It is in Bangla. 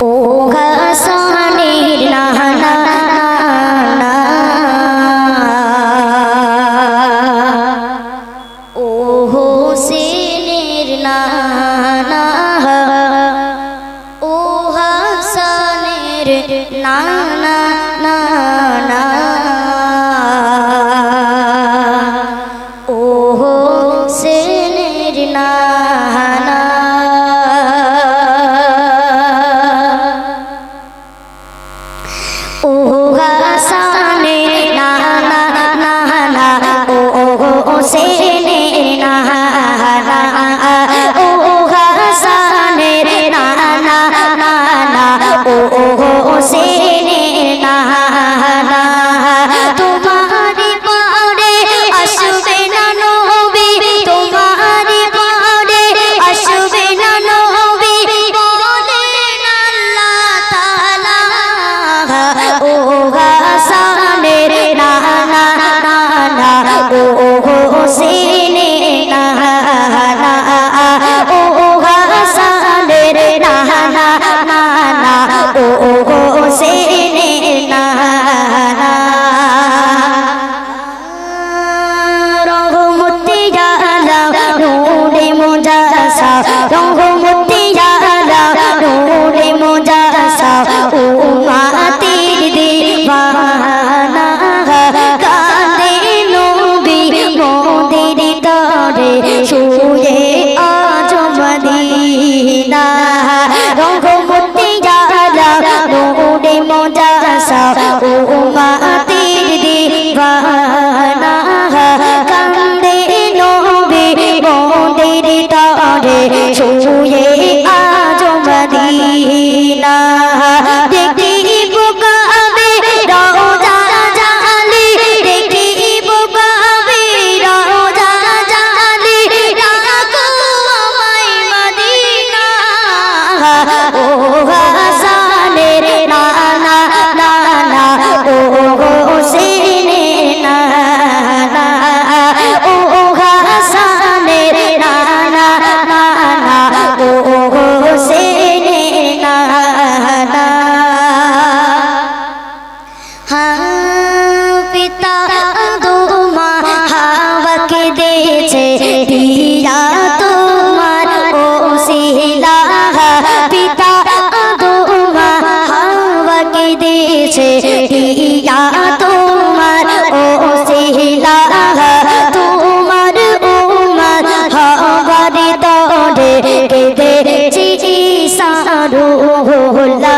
ও হাসানের নানা ও হোসেনের নানা ও হাসানের নানা নানা ও হোসেনের নানা ও হাসানের নানা নানা ও হোসেনের নানা ও হাসানের নানা নানা ও হোসেনের নানা তোমারি পরে আসবে না নবী তোমারি পরে আসবে না নবী বলেন আল্লাহ তাআলা ও হাসানের নানা নানা ও হোসেনের নানা ও হাসানের নানা নানা ও হোসেনের নানা রহমতে আলা নূরে মুজাসসা রহমতে আলা নূরে মুজাসসা উম্মতের দিওয়ানা কাঁদে নবী মোদের তরে শুয়ে আজ মদিনা রহমতে আলা নূরে মুজাসসা উম্মতের দিওয়ানা কাঁদে নবী মোদের তরে শুয়ে আজ মদিনা দেখিব কাবে রওজা জালি দেখিব কাবে রওজা জালি রাখো আমায় মদিনা ও হাসানের নানা নানা ও হোসেনের নানা ও হাসানের নানা নানা ও হোসেনের নানা পিতা তোমা হাওয়াকে দিয়েছে দিয়া তোমার ওসিলা পিতা তোমা হাওয়াকে দিয়েছে দিয়া তোমার ওসিলা তোমার উম্মত হওয়ার তরে কেঁদেছি ঈসা রূহুল্লাহ